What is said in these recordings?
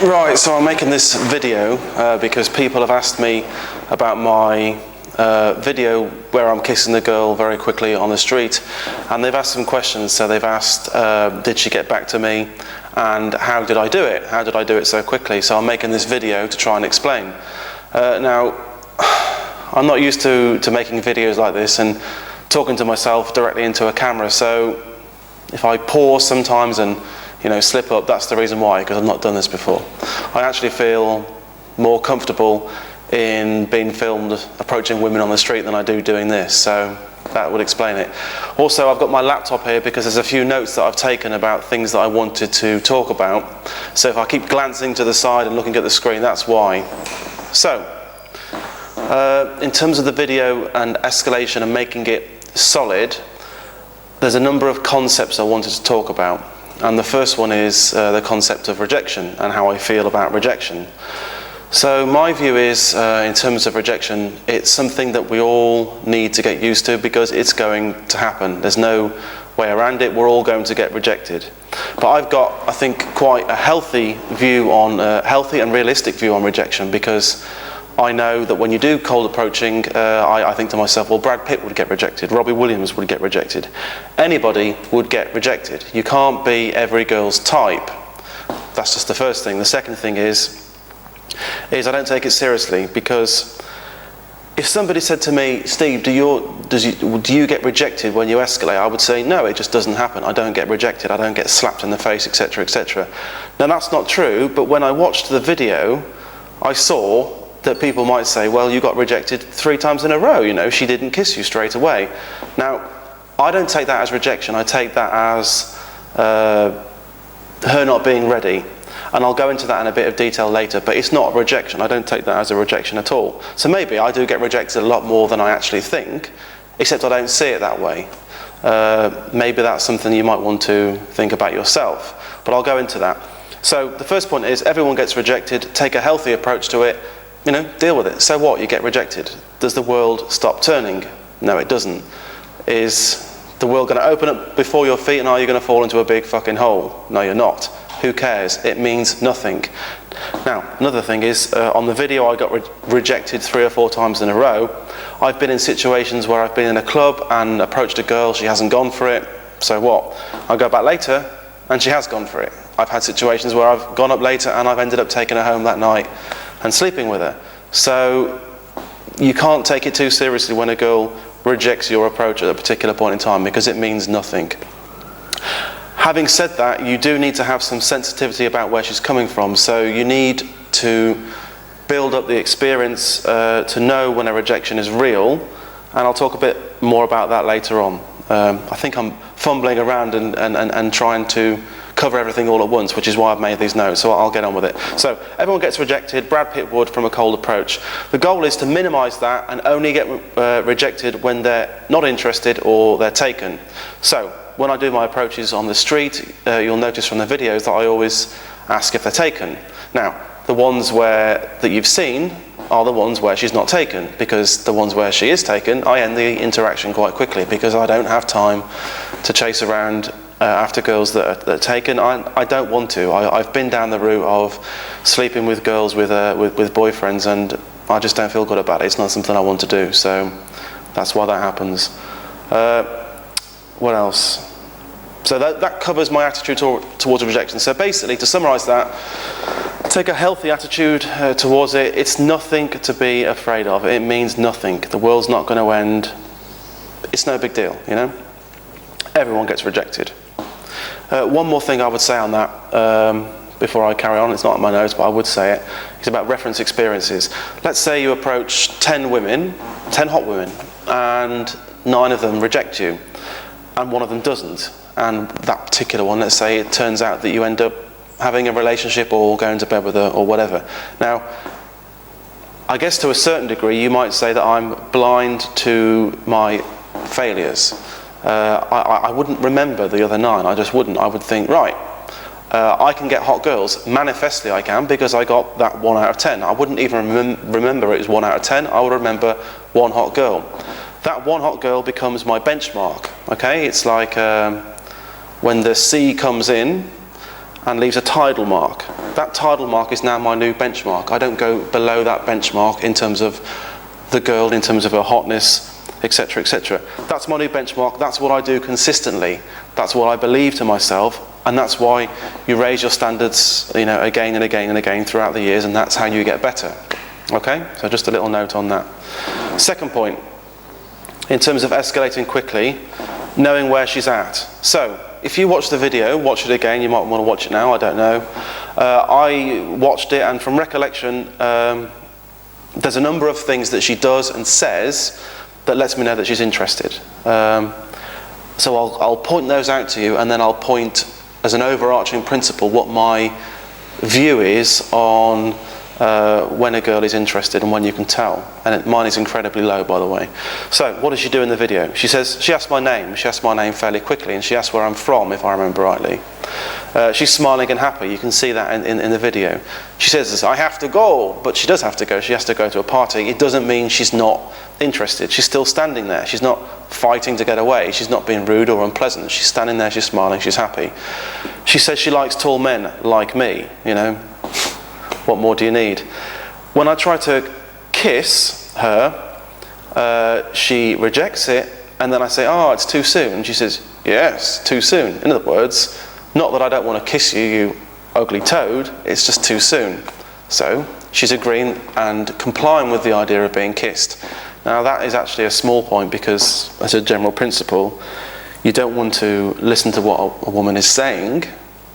Right, so I'm making this video because people have asked me about my video where I'm kissing the girl very quickly on the street, and they've asked some questions. So they've asked, did she get back to me, and how did I do it? How did I do it so quickly? So I'm making this video to try and explain. Now, I'm not used to making videos like this and talking to myself directly into a camera, so if I pause sometimes and slip up, that's the reason why, because I've not done this before. I actually feel more comfortable in being filmed approaching women on the street than I do doing this, so that would explain it. Also, I've got my laptop here because there's a few notes that I've taken about things that I wanted to talk about. So if I keep glancing to the side and looking at the screen, that's why. So, in terms of the video and escalation and making it solid, there's a number of concepts I wanted to talk about. And the first one is the concept of rejection and how I feel about rejection. So my view is, in terms of rejection, it's something that we all need to get used to because it's going to happen. There's no way around it. We're all going to get rejected. But I've got, I think, quite a healthy view on, healthy and realistic view on rejection, because I know that when you do cold approaching, I think to myself, well, Brad Pitt would get rejected, Robbie Williams would get rejected. Anybody would get rejected. You can't be every girl's type. That's just the first thing. The second thing is I don't take it seriously, because if somebody said to me, Steve, do you get rejected when you escalate? I would say, no, it just doesn't happen. I don't get rejected. I don't get slapped in the face, etc., etc. Now, that's not true, but when I watched the video, I saw that people might say, well, you got rejected 3 times in a row, she didn't kiss you straight away. Now, I don't take that as rejection. I take that as her not being ready. And I'll go into that in a bit of detail later, but it's not a rejection. I don't take that as a rejection at all. So maybe I do get rejected a lot more than I actually think, except I don't see it that way. Maybe that's something you might want to think about yourself, but I'll go into that. So the first point is, everyone gets rejected. Take a healthy approach to it. Deal with it. So what? You get rejected. Does the world stop turning? No, it doesn't. Is the world going to open up before your feet, and are you going to fall into a big fucking hole? No, you're not. Who cares? It means nothing. Now, another thing is, on the video I got rejected 3 or 4 times in a row. I've been in situations where I've been in a club and approached a girl, she hasn't gone for it. So what? I go back later and she has gone for it. I've had situations where I've gone up later and I've ended up taking her home that night and sleeping with her. So you can't take it too seriously when a girl rejects your approach at a particular point in time, because it means nothing. Having said that, you do need to have some sensitivity about where she's coming from. So you need to build up the experience to know when a rejection is real, and I'll talk a bit more about that later on. I think I'm fumbling around and trying to cover everything all at once, which is why I've made these notes, so I'll get on with it. So everyone gets rejected. Brad Pitt would from a cold approach. The goal is to minimize that and only get rejected when they're not interested or they're taken. So when I do my approaches on the street, you'll notice from the videos that I always ask if they're taken. Now, the ones that you've seen are the ones where she's not taken, because the ones where she is taken, I end the interaction quite quickly, because I don't have time to chase around after girls that are taken. I don't want to. I've been down the route of sleeping with girls with boyfriends, and I just don't feel good about it. It's not something I want to do, so that's why that happens. What else? So that covers my attitude towards rejection. So basically, to summarize that, take a healthy attitude towards it. It's nothing to be afraid of. It means nothing. The world's not going to end. It's no big deal, Everyone gets rejected. One more thing I would say on that before I carry on. It's not on my notes, but I would say it. It's about reference experiences. Let's say you approach 10 hot women, and 9 of them reject you, and 1 of them doesn't. And that particular one, let's say it turns out that you end up having a relationship or going to bed with her or whatever. Now, I guess to a certain degree you might say that I'm blind to my failures. I wouldn't remember the other 9. I just wouldn't. I would think, right, I can get hot girls. Manifestly I can, because I got that 1 out of 10. I wouldn't even remember it was 1 out of 10. I would remember 1 hot girl. That 1 hot girl becomes my benchmark. Okay, it's like when the sea comes in and leaves a tidal mark. That tidal mark is now my new benchmark. I don't go below that benchmark in terms of the girl, in terms of her hotness, etc., etc. That's my new benchmark. That's what I do consistently. That's what I believe to myself, and that's why you raise your standards, again and again and again throughout the years, and that's how you get better. Okay? So just a little note on that. Second point, in terms of escalating quickly, knowing where she's at. So, if you watch the video, watch it again, you might want to watch it now, I don't know. I watched it, and from recollection, there's a number of things that she does and says that lets me know that she's interested. So I'll point those out to you, and then I'll point as an overarching principle what my view is on when a girl is interested and when you can tell. And mine is incredibly low, by the way. So what does she do in the video? She asks my name. She asks my name fairly quickly, and she asks where I'm from, if I remember rightly. She's smiling and happy. You can see that in the video. She says, I have to go, but she does have to go. She has to go to a party. It doesn't mean she's not interested. She's still standing there. She's not fighting to get away. She's not being rude or unpleasant. She's standing there, she's smiling, she's happy. She says she likes tall men like me, What more do you need? When I try to kiss her, she rejects it, and then I say, it's too soon. She says, yes, too soon. In other words, not that I don't want to kiss you, you ugly toad, it's just too soon. So she's agreeing and complying with the idea of being kissed. Now that is actually a small point, because as a general principle, you don't want to listen to what a woman is saying.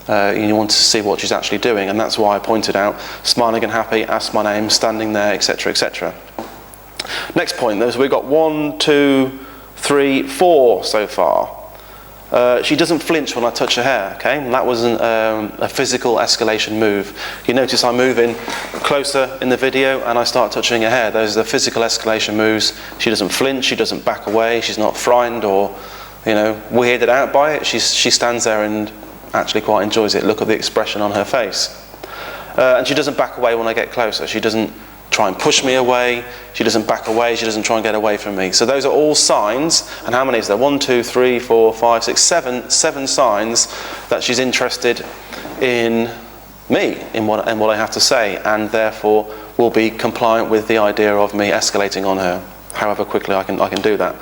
You want to see what she's actually doing, and that's why I pointed out smiling and happy, asked my name, standing there, etc., etc. Next point, we've got 1, 2, 3, 4 so far. She doesn't flinch when I touch her hair, okay? And that was a physical escalation move. You notice I move in closer in the video and I start touching her hair. Those are the physical escalation moves. She doesn't flinch, she doesn't back away, she's not frightened or, weirded out by it. She stands there and actually quite enjoys it. Look at the expression on her face. And she doesn't back away when I get closer. She doesn't try and push me away. She doesn't back away. She doesn't try and get away from me. So those are all signs. And how many is there? 1, 2, 3, 4, 5, 6, 7 signs that she's interested in me, in what I have to say, and therefore will be compliant with the idea of me escalating on her, however quickly I can do that.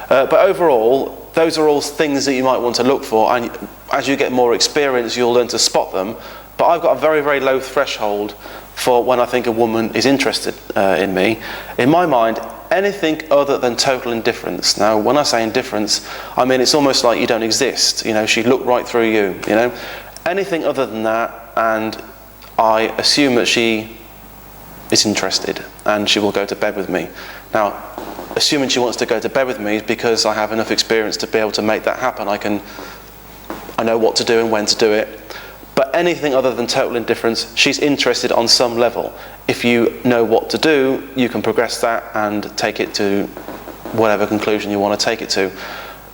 But overall, those are all things that you might want to look for, and as you get more experience, you'll learn to spot them. But I've got a very, very low threshold for when I think a woman is interested in me. In my mind, anything other than total indifference. Now, when I say indifference, I mean it's almost like you don't exist. She looked right through you. Anything other than that, and I assume that she is interested and she will go to bed with me. Now, assuming she wants to go to bed with me is because I have enough experience to be able to make that happen. I know what to do and when to do it. But anything other than total indifference, she's interested on some level. If you know what to do, you can progress that and take it to whatever conclusion you want to take it to.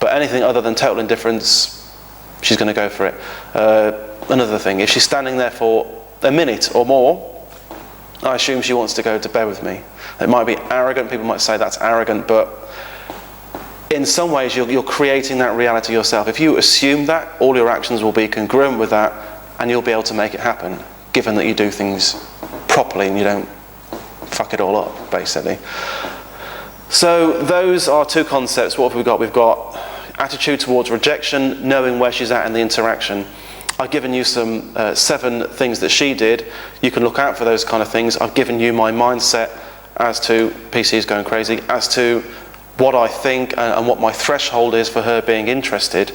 But anything other than total indifference, she's going to go for it. Another thing, if she's standing there for a minute or more, I assume she wants to go to bed with me. It might be arrogant, people might say that's arrogant, but in some ways you're creating that reality yourself. If you assume that, all your actions will be congruent with that, and you'll be able to make it happen, given that you do things properly and you don't fuck it all up, basically. So those are two concepts. What have we got? We've got attitude towards rejection, knowing where she's at in the interaction. I've given you some 7 things that she did. You can look out for those kind of things. I've given you my mindset as to, PC is going crazy, as to what I think and what my threshold is for her being interested.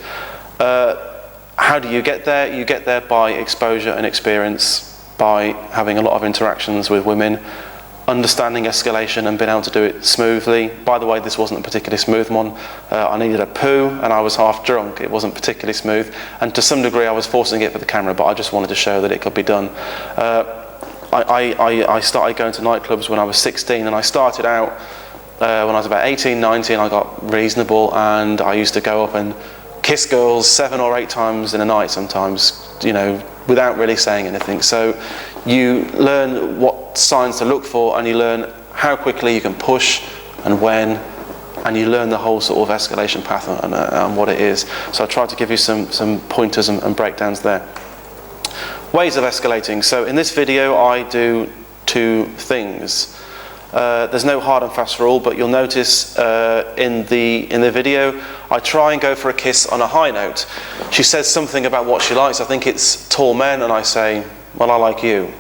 How do you get there? You get there by exposure and experience, by having a lot of interactions with women, understanding escalation and being able to do it smoothly. By the way, this wasn't a particularly smooth one. I needed a poo and I was half drunk. It wasn't particularly smooth. And to some degree I was forcing it for the camera, but I just wanted to show that it could be done. I started going to nightclubs when I was 16, and I started out when I was about 18, 19, I got reasonable, and I used to go up and kiss girls 7 or 8 times in a night sometimes, without really saying anything. So you learn what signs to look for, and you learn how quickly you can push and when, and you learn the whole sort of escalation path and what it is. So I tried to give you some pointers and breakdowns there. Ways of escalating. So in this video I do two things. There's no hard and fast rule, but you'll notice in the video I try and go for a kiss on a high note. She says something about what she likes. I think it's tall men, and I say, well, I like you,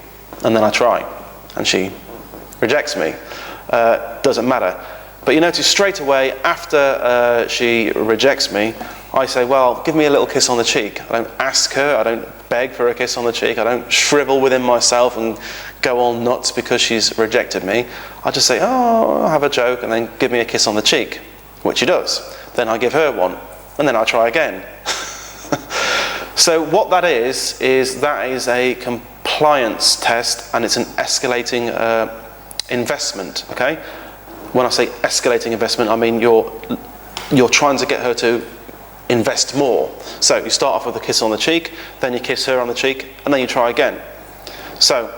and then I try, and she rejects me. Doesn't matter. But you notice straight away after she rejects me, I say, well, give me a little kiss on the cheek. I don't ask her, I don't beg for a kiss on the cheek, I don't shrivel within myself and go all nuts because she's rejected me. I just say, oh, I'll have a joke, and then give me a kiss on the cheek, which she does. Then I give her one, and then I try again. So what that is a compliance test, and it's an escalating investment, okay? When I say escalating investment, I mean you're trying to get her to invest more. So you start off with a kiss on the cheek, then you kiss her on the cheek, and then you try again. So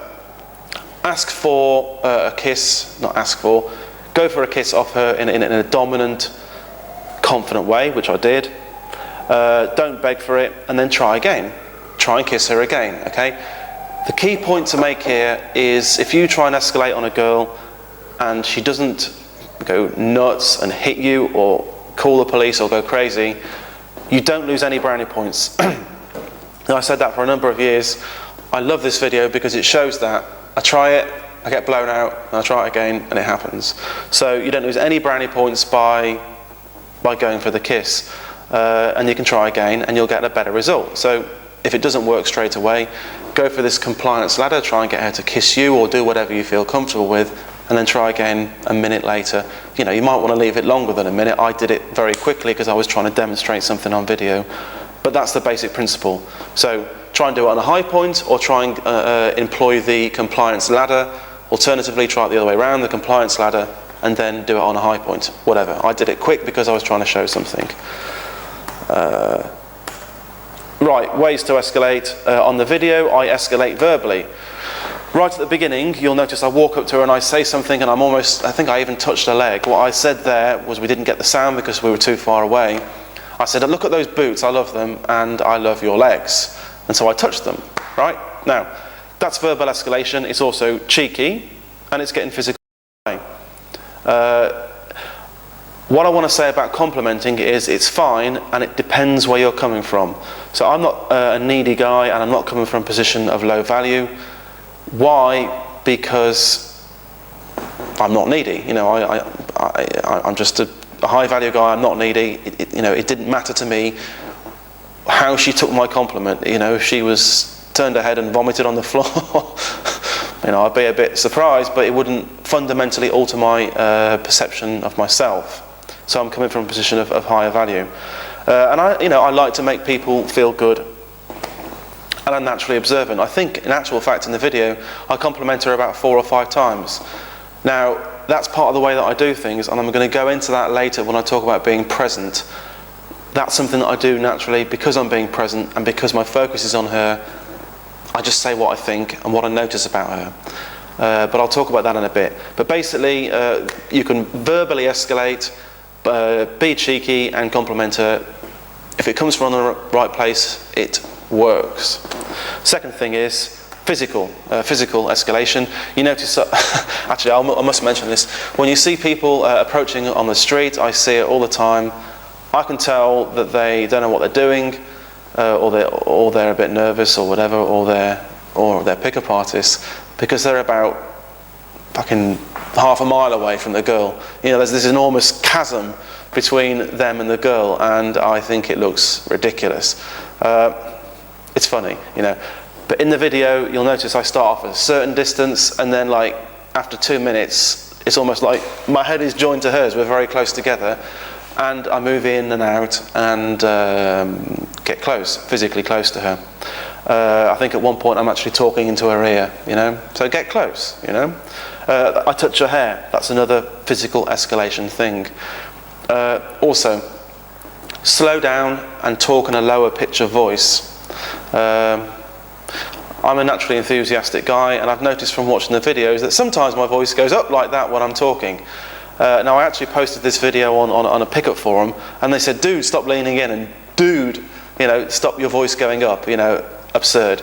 ask for a kiss, not ask for, go for a kiss off her in a dominant, confident way, which I did. Don't beg for it, and then try again. Try and kiss her again, okay? The key point to make here is if you try and escalate on a girl and she doesn't go nuts and hit you or call the police or go crazy, you don't lose any brownie points. Now, I said that for a number of years. I love this video because it shows that. I try it, I get blown out, and I try it again, and it happens. So you don't lose any brownie points by going for the kiss. And you can try again, and you'll get a better result. So if it doesn't work straight away, go for this compliance ladder, try and get her to kiss you or do whatever you feel comfortable with, and then try again a minute later. You know, you might want to leave it longer than a minute. I did it very quickly because I was trying to demonstrate something on video. But that's the basic principle. So try and do it on a high point, or try and employ the compliance ladder. Alternatively, try it the other way around, the compliance ladder, and then do it on a high point, whatever. I did it quick because I was trying to show something. Right, ways to escalate. On the video, I escalate verbally. Right at the beginning, you'll notice I walk up to her and I say something, and I think I even touched her leg. What I said there was we didn't get the sound because we were too far away. I said, look at those boots, I love them, and I love your legs. And so I touched them, right? Now, that's verbal escalation. It's also cheeky, and it's getting physical. What I want to say about complimenting is it's fine, and it depends where you're coming from. So I'm not a needy guy, and I'm not coming from a position of low value. Why? Because I'm not needy. You know, I'm just a high value guy. I'm not needy. It didn't matter to me how she took my compliment. You know, if she was turned her head and vomited on the floor, I'd be a bit surprised, but it wouldn't fundamentally alter my perception of myself. So I'm coming from a position of higher value, and I like to make people feel good. And I'm naturally observant. I think, in actual fact, in the video, I compliment her about 4 or 5 times. Now, that's part of the way that I do things, and I'm going to go into that later when I talk about being present. That's something that I do naturally because I'm being present and because my focus is on her. I just say what I think and what I notice about her. But I'll talk about that in a bit. But basically, you can verbally escalate, be cheeky, and compliment her. If it comes from the right place, it works. Second thing is physical escalation. You notice, actually I must mention this, when you see people approaching on the street, I see it all the time. I can tell that they don't know what they're doing, or they're a bit nervous or whatever, or they're pickup artists, because they're about fucking half a mile away from the girl. There's this enormous chasm between them and the girl, and I think it looks ridiculous. It's funny, But in the video, you'll notice I start off at a certain distance, and then after 2 minutes, it's almost like my head is joined to hers. We're very close together, and I move in and out and get close, physically close to her. I think at one point I'm actually talking into her ear, So get close, I touch her hair. That's another physical escalation thing. Also, slow down and talk in a lower pitch of voice. I'm a naturally enthusiastic guy, and I've noticed from watching the videos that sometimes my voice goes up like that when I'm talking. Now, I actually posted this video on a pickup forum, and they said, dude, stop leaning in, and dude, stop your voice going up, absurd.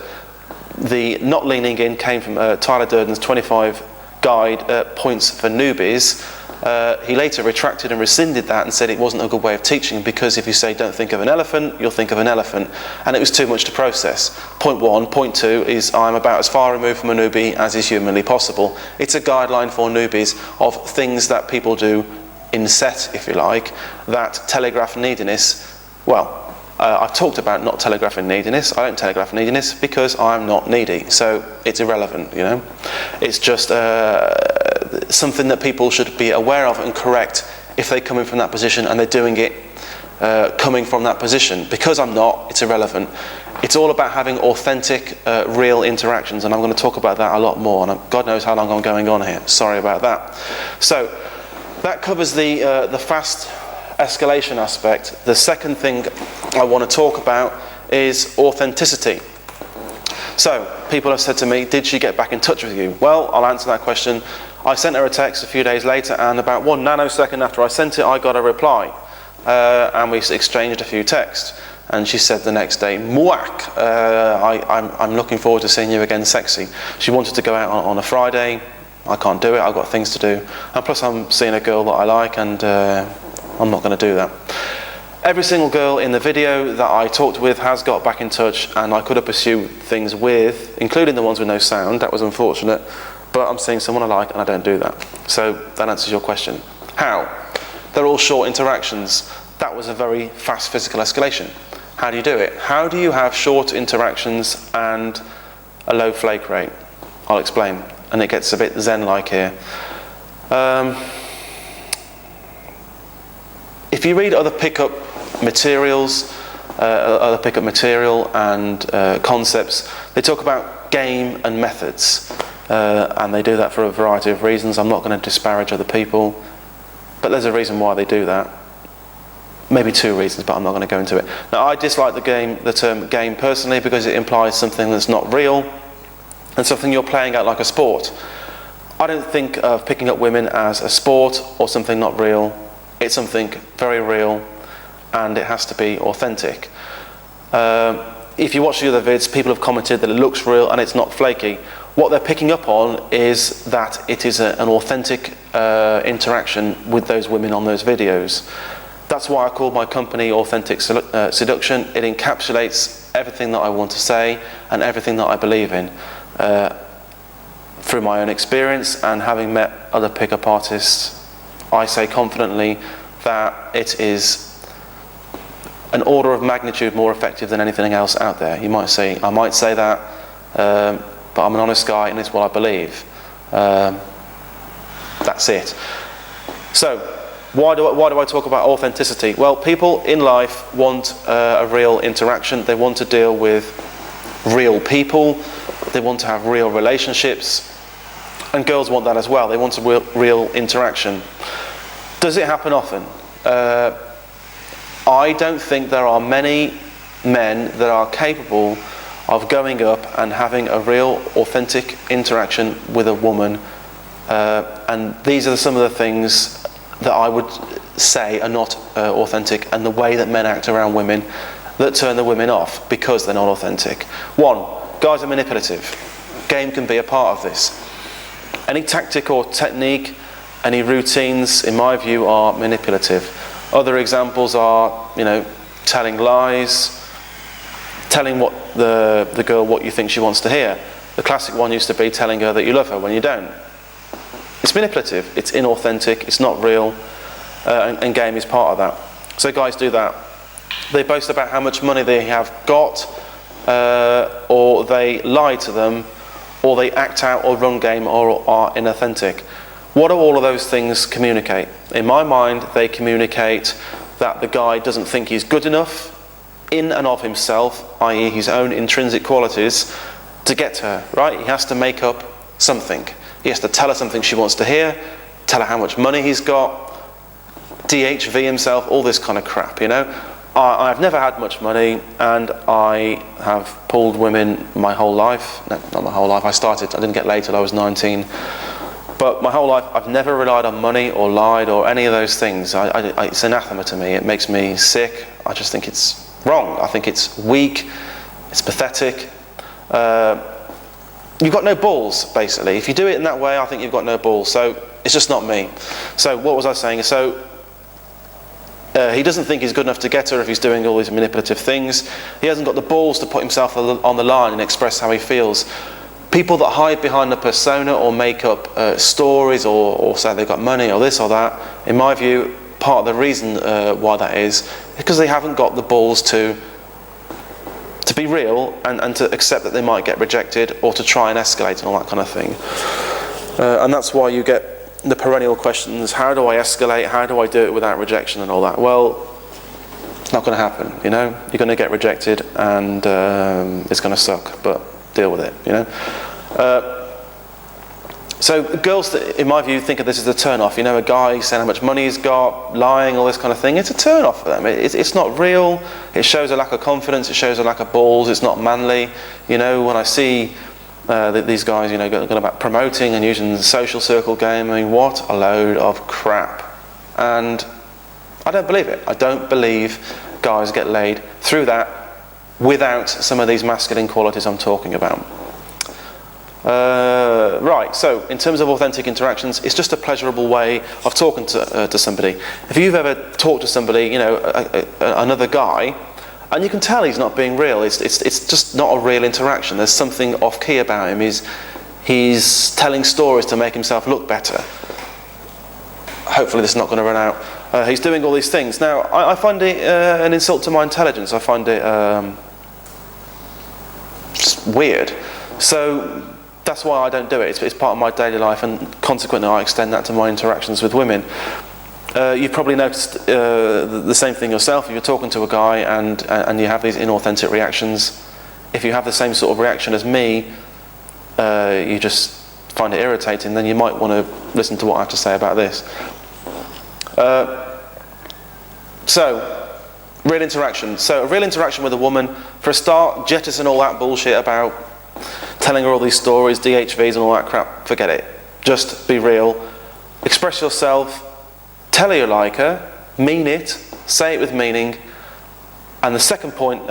the not leaning in came from Tyler Durden's 25 guide points for newbies. He later retracted and rescinded that and said it wasn't a good way of teaching, because if you say don't think of an elephant, you'll think of an elephant, and it was too much to process. Point one. Point two is I'm about as far removed from a newbie as is humanly possible. It's a guideline for newbies of things that people do in set, if you like, that telegraph neediness. Well, I've talked about not telegraphing neediness. I don't telegraph neediness because I'm not needy, so it's irrelevant, you know. It's just something that people should be aware of and correct if they come in from that position and they're doing it coming from that position. Because I'm not, it's irrelevant. It's all about having authentic, real interactions, and I'm going to talk about that a lot more, and God knows how long I'm going on here. Sorry about that. So that covers the fast escalation aspect. The second thing I want to talk about is authenticity. So people have said to me, did she get back in touch with you? Well, I'll answer that question. I sent her a text a few days later, and about 1 nanosecond after I sent it, I got a reply, and we exchanged a few texts. And she said the next day, "Mwah! I'm looking forward to seeing you again, sexy." She wanted to go out on a Friday. I can't do it, I've got things to do, and plus I'm seeing a girl that I like, and I'm not going to do that. Every single girl in the video that I talked with has got back in touch, and I could have pursued things with, including the ones with no sound. That was unfortunate, but I'm seeing someone I like and I don't do that. So that answers your question. How? They're all short interactions. That was a very fast physical escalation. How do you do it? How do you have short interactions and a low flake rate? I'll explain, and it gets a bit zen-like here. If you read other pickup materials, other pickup material and concepts, they talk about game and methods, and they do that for a variety of reasons. I'm not going to disparage other people, but there's a reason why they do that. Maybe 2 reasons, but I'm not going to go into it. Now, I dislike the term game personally, because it implies something that's not real and something you're playing out like a sport. I don't think of picking up women as a sport or something not real. It's something very real, and it has to be authentic. If you watch the other vids, people have commented that it looks real and it's not flaky. What they're picking up on is that it is an authentic interaction with those women on those videos. That's why I call my company Authentic Seduction. It encapsulates everything that I want to say and everything that I believe in. Through my own experience and having met other pickup artists, I say confidently that it is an order of magnitude more effective than anything else out there. You might say, I might say that, but I'm an honest guy and it's what I believe. That's it. So, why do I talk about authenticity? Well, people in life want a real interaction. They want to deal with real people. They want to have real relationships. And girls want that as well. They want a real interaction. Does it happen often? I don't think there are many men that are capable of going up and having a real, authentic interaction with a woman. And these are some of the things that I would say are not authentic, and the way that men act around women that turn the women off because they're not authentic. 1, guys are manipulative. Game can be a part of this. Any tactic or technique, any routines, in my view, are manipulative. Other examples are, telling lies, telling the girl what you think she wants to hear. The classic one used to be telling her that you love her when you don't. It's manipulative, it's inauthentic, it's not real, and game is part of that. So guys do that. They boast about how much money they have got, or they lie to them, or they act out or run game or are inauthentic. What do all of those things communicate? In my mind, they communicate that the guy doesn't think he's good enough in and of himself, i.e. his own intrinsic qualities, to get to her, right? He has to make up something. He has to tell her something she wants to hear, tell her how much money he's got, DHV himself, all this kind of crap, I've never had much money, and I have pulled women my whole life. No, not my whole life. I didn't get laid till I was 19. But my whole life, I've never relied on money or lied or any of those things. It's anathema to me. It makes me sick. I just think it's wrong. I think it's weak. It's pathetic. you've got no balls, basically. If you do it in that way, I think you've got no balls. So it's just not me. So what was I saying? So he doesn't think he's good enough to get her if he's doing all these manipulative things. He hasn't got the balls to put himself on the line and express how he feels. People that hide behind a persona or make up stories or say they've got money or this or that, in my view, part of the reason why that is because they haven't got the balls to be real and to accept that they might get rejected or to try and escalate and all that kind of thing. And that's why you get the perennial questions, how do I escalate, how do I do it without rejection and all that? Well, it's not going to happen, you know. You're going to get rejected and it's going to suck, but deal with it, you know. So girls, that, in my view, think of this as a turn-off. You know, a guy saying how much money he's got, lying, all this kind of thing. It's a turn-off for them. It's not real. It shows a lack of confidence. It shows a lack of balls. It's not manly. You know, when I see these guys, you know, going about promoting and using the social circle game, I mean, what a load of crap. And I don't believe it. I don't believe guys get laid through that without some of these masculine qualities I'm talking about. Right, so in terms of authentic interactions, it's just a pleasurable way of talking to somebody. If you've ever talked to somebody, you know, another guy, and you can tell he's not being real, it's just not a real interaction. There's something off-key about him. He's telling stories to make himself look better. Hopefully this is not going to run out. He's doing all these things. Now, I find it an insult to my intelligence. I find it just weird. So that's why I don't do it. It's part of my daily life, and consequently I extend that to my interactions with women. You've probably noticed the same thing yourself. If you're talking to a guy and you have these inauthentic reactions, if you have the same sort of reaction as me, you just find it irritating, then you might want to listen to what I have to say about this. So, real interaction. So a real interaction with a woman, for a start, jettison all that bullshit about telling her all these stories, DHVs and all that crap. Forget it. Just be real. Express yourself. Tell her you like her. Mean it. Say it with meaning. And the second point,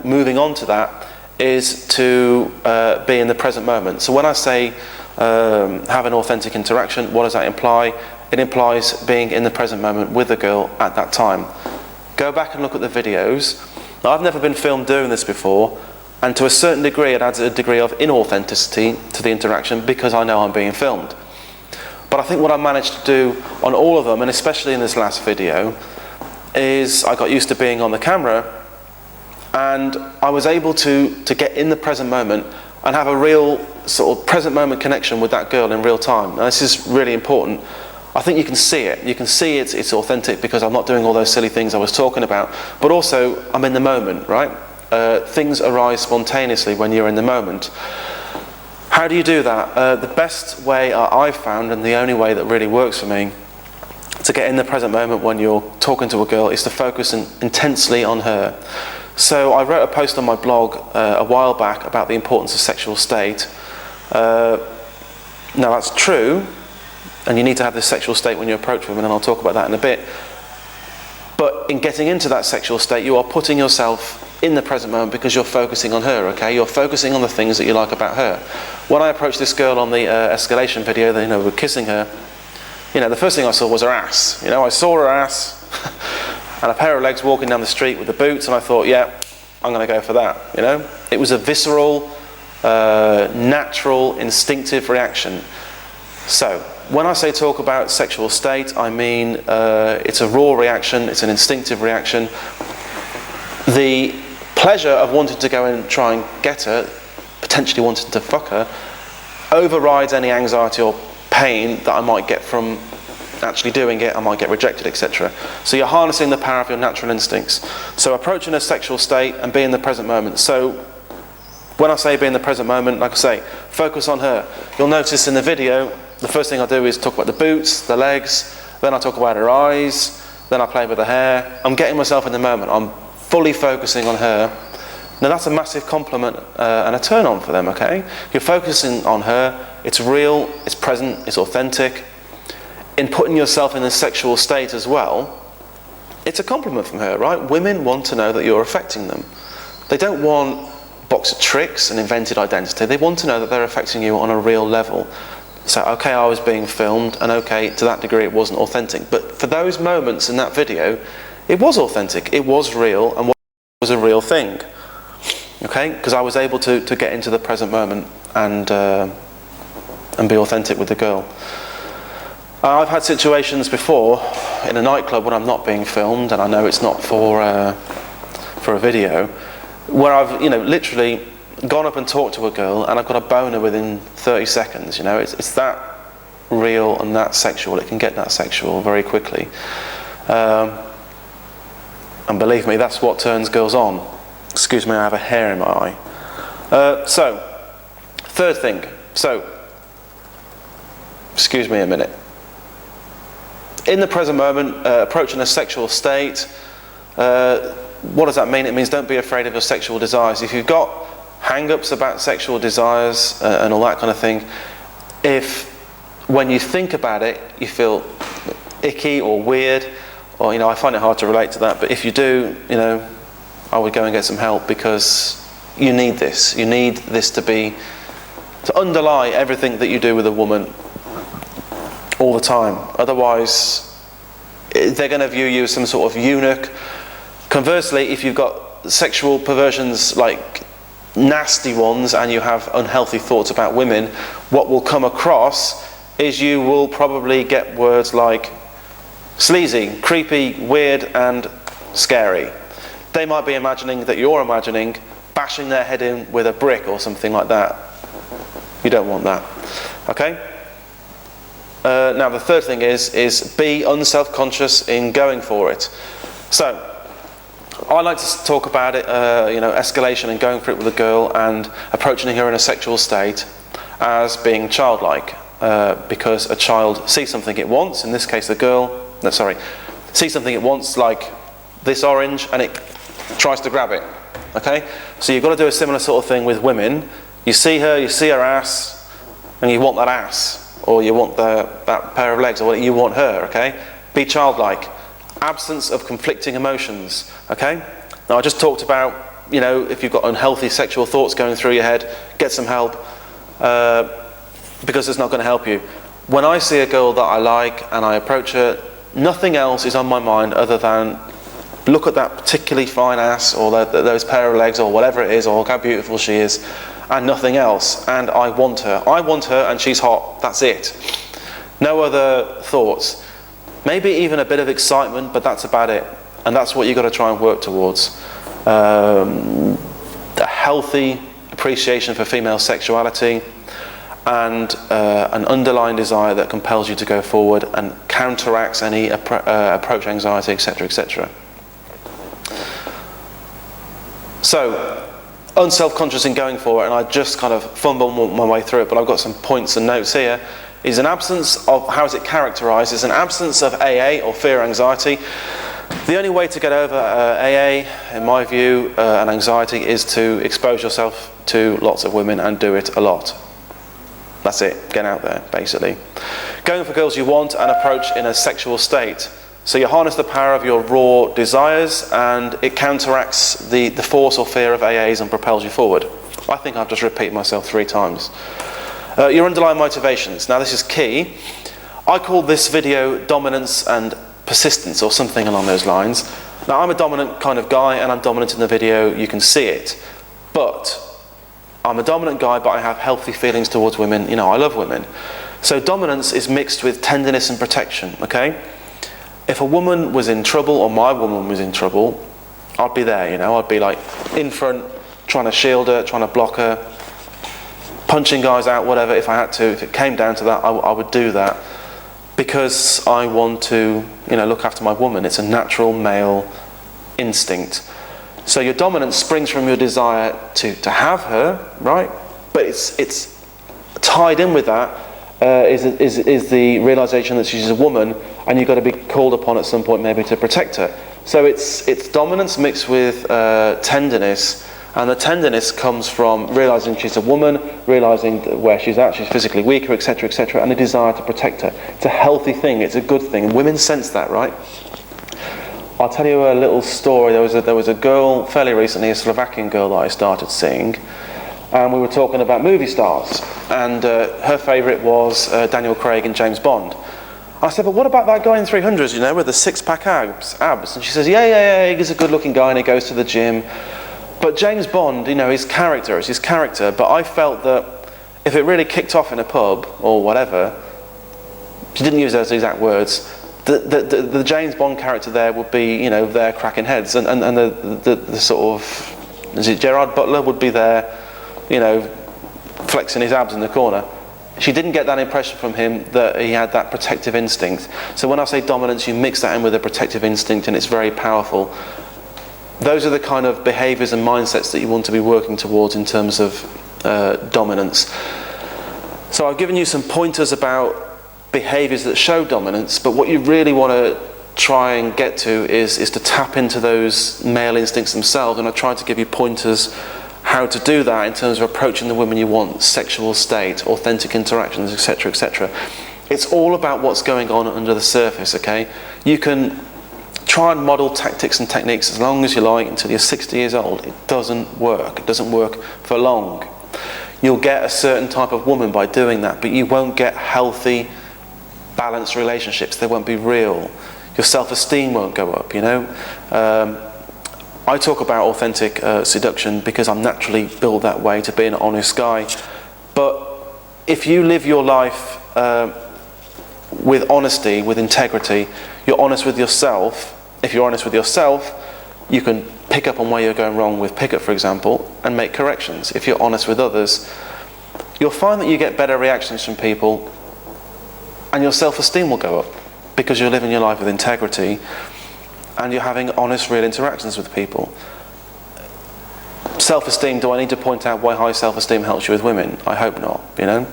moving on to that, is to be in the present moment. So when I say have an authentic interaction, what does that imply? It implies being in the present moment with the girl at that time. Go back and look at the videos. Now, I've never been filmed doing this before, and to a certain degree it adds a degree of inauthenticity to the interaction because I know I'm being filmed. But I think what I managed to do on all of them, and especially in this last video, is I got used to being on the camera, and I was able to get in the present moment and have a real sort of present moment connection with that girl in real time. Now, this is really important. I think you can see it. You can see it's authentic because I'm not doing all those silly things I was talking about, but also I'm in the moment, right? Things arise spontaneously when you're in the moment. How do you do that? The best way I've found, and the only way that really works for me, to get in the present moment when you're talking to a girl is to focus intensely on her. So I wrote a post on my blog a while back about the importance of sexual state. Now that's true, and you need to have this sexual state when you approach women, and I'll talk about that in a bit. But in getting into that sexual state, you are putting yourself in the present moment because you're focusing on her, okay? You're focusing on the things that you like about her. When I approached this girl on the escalation video, you know, we were kissing her, you know, the first thing I saw was her ass. You know, I saw her ass and a pair of legs walking down the street with the boots, and I thought, yeah, I'm going to go for that, you know? It was a visceral, natural, instinctive reaction. So, when I say talk about sexual state, I mean it's a raw reaction, it's an instinctive reaction. The pleasure of wanting to go and try and get her, potentially wanting to fuck her, overrides any anxiety or pain that I might get from actually doing it. I might get rejected, etc. So you're harnessing the power of your natural instincts. So approaching a sexual state and be in the present moment. So when I say be in the present moment, like I say, focus on her. You'll notice in the video, the first thing I do is talk about the boots, the legs, then I talk about her eyes, then I play with her hair. I'm getting myself in the moment. I'm fully focusing on her. Now that's a massive compliment and a turn on for them, okay? You're focusing on her, it's real, it's present, it's authentic. In putting yourself in a sexual state as well, it's a compliment from her, right? Women want to know that you're affecting them. They don't want box of tricks, an invented identity. They want to know that they're affecting you on a real level. So, okay, I was being filmed, and okay, to that degree it wasn't authentic. But for those moments in that video, it was authentic, it was real, and was a real thing. Okay, because I was able to get into the present moment and be authentic with the girl. I've had situations before in a nightclub when I'm not being filmed, and I know it's not for a video, where I've literally gone up and talked to a girl and I've got a boner within 30 seconds. It's that real and that sexual. It can get that sexual very quickly, and believe me, that's what turns girls on. Excuse me, I have a hair in my eye. So, third thing. So, excuse me a minute. In the present moment, approaching a sexual state, what does that mean? It means don't be afraid of your sexual desires. If you've got hang-ups about sexual desires and all that kind of thing, if when you think about it you feel icky or weird, or I find it hard to relate to that, but if you do, I would go and get some help, because you need this. You need this to underlie everything that you do with a woman all the time. Otherwise, they're going to view you as some sort of eunuch. Conversely, if you've got sexual perversions, like nasty ones, and you have unhealthy thoughts about women, what will come across is you will probably get words like sleazy, creepy, weird, and scary. They might be imagining that you're imagining bashing their head in with a brick or something like that. You don't want that. Okay? Now the third thing is be unself-conscious in going for it. So, I like to talk about it, escalation and going for it with a girl and approaching her in a sexual state as being childlike, because a child sees something it wants, in this case sees something it wants, like this orange, and it tries to grab it. Okay? So you've got to do a similar sort of thing with women. You see her ass, and you want that ass, or you want that pair of legs, or you want her, okay? Be childlike. Absence of conflicting emotions, okay? Now I just talked about, if you've got unhealthy sexual thoughts going through your head, get some help, because it's not going to help you. When I see a girl that I like and I approach her, nothing else is on my mind other than look at that particularly fine ass, or those pair of legs, or whatever it is, or how beautiful she is, and nothing else. And I want her and she's hot. That's it. No other thoughts. Maybe even a bit of excitement, but that's about it. And that's what you've got to try and work towards. A healthy appreciation for female sexuality, and an underlying desire that compels you to go forward and counteracts any approach anxiety, etc., etc. So, unself-conscious in going for it, and I just kind of fumbled my way through it, but I've got some points and notes here, is an absence of, how is it characterised, is an absence of AA, or fear anxiety. The only way to get over AA, in my view, and anxiety, is to expose yourself to lots of women and do it a lot. That's it, get out there, basically. Going for girls you want and approach in a sexual state. So you harness the power of your raw desires, and it counteracts the force or fear of AAs and propels you forward. I think I've just repeated myself 3 times. Your underlying motivations. Now this is key. I call this video dominance and persistence, or something along those lines. Now I'm a dominant kind of guy, and I'm dominant in the video, you can see it. But I'm a dominant guy, but I have healthy feelings towards women. I love women. So dominance is mixed with tenderness and protection, okay? If a woman was in trouble, or my woman was in trouble, I'd be there, I'd be like in front, trying to shield her, trying to block her, punching guys out, whatever, if I had to. If it came down to that, I would do that, because I want to, look after my woman. It's a natural male instinct. So your dominance springs from your desire to have her, right? But it's tied in with that is the realization that she's a woman, and you've got to be called upon at some point maybe to protect her. So it's dominance mixed with tenderness, and the tenderness comes from realizing she's a woman, realizing where she's at, she's physically weaker, etc., etc., and a desire to protect her. It's a healthy thing, it's a good thing, and women sense that, right? I'll tell you a little story. There was a girl fairly recently, a Slovakian girl that I started seeing, and we were talking about movie stars, and her favourite was Daniel Craig and James Bond. I said, but what about that guy in 300s, you know, with the six-pack abs? And she says, yeah, he's a good-looking guy and he goes to the gym. But James Bond, you know, his character is his character, but I felt that if it really kicked off in a pub or whatever, she didn't use those exact words, the James Bond character there would be, you know, there cracking heads, and the sort of, is it Gerard Butler would be there, you know, flexing his abs in the corner. She didn't get that impression from him that he had that protective instinct. So when I say dominance, you mix that in with a protective instinct and it's very powerful. Those are the kind of behaviours and mindsets that you want to be working towards in terms of dominance. So I've given you some pointers about behaviours that show dominance, but what you really want to try and get to is to tap into those male instincts themselves, and I tried to give you pointers how to do that in terms of approaching the women you want, sexual state, authentic interactions, etc., etc. It's all about what's going on under the surface, okay? You can try and model tactics and techniques as long as you like until you're 60 years old. It doesn't work. It doesn't work for long. You'll get a certain type of woman by doing that, but you won't get healthy, balanced relationships. They won't be real. Your self-esteem won't go up, you know? I talk about authentic seduction because I'm naturally built that way, to be an honest guy. But if you live your life with honesty, with integrity, you're honest with yourself. If you're honest with yourself, you can pick up on where you're going wrong with pickup, for example, and make corrections. If you're honest with others, you'll find that you get better reactions from people and your self-esteem will go up because you're living your life with integrity and you're having honest, real interactions with people. Self-esteem, do I need to point out why high self-esteem helps you with women? I hope not, you know?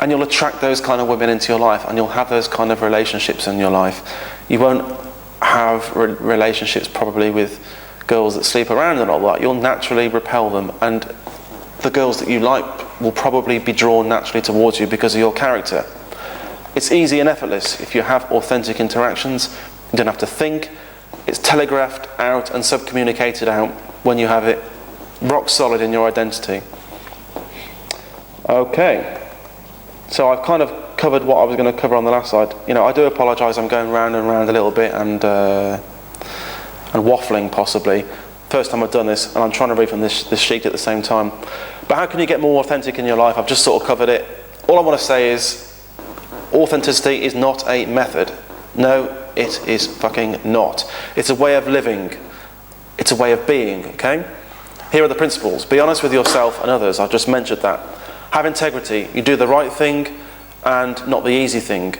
And you'll attract those kind of women into your life, and you'll have those kind of relationships in your life. You won't have relationships probably with girls that sleep around and all that. You'll naturally repel them, and the girls that you like will probably be drawn naturally towards you because of your character. It's easy and effortless if you have authentic interactions. You don't have to think. It's telegraphed out and sub-communicated out when you have it rock solid in your identity. Okay, so I've kind of covered what I was going to cover on the last slide. You know, I do apologise, I'm going round and round a little bit and waffling possibly. First time I've done this, and I'm trying to read from this sheet at the same time. But how can you get more authentic in your life? I've just sort of covered it. All I want to say is authenticity is not a method. No, it is fucking not. It's a way of living. It's a way of being, okay? Here are the principles. Be honest with yourself and others. I've just mentioned that. Have integrity. You do the right thing and not the easy thing.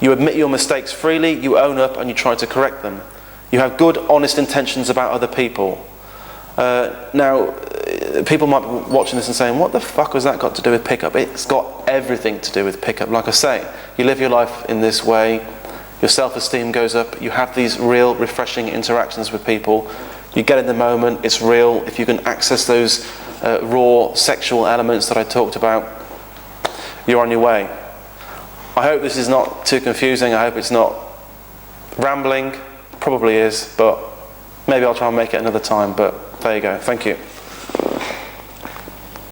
You admit your mistakes freely, you own up and you try to correct them. You have good, honest intentions about other people. Now, people might be watching this and saying, what the fuck has that got to do with pickup? It's got everything to do with pickup. Like I say, you live your life in this way, your self-esteem goes up, you have these real, refreshing interactions with people, you get in the moment, it's real. If you can access those raw sexual elements that I talked about, you're on your way. I hope this is not too confusing, I hope it's not rambling, probably is, but maybe I'll try and make it another time, but there you go, thank you.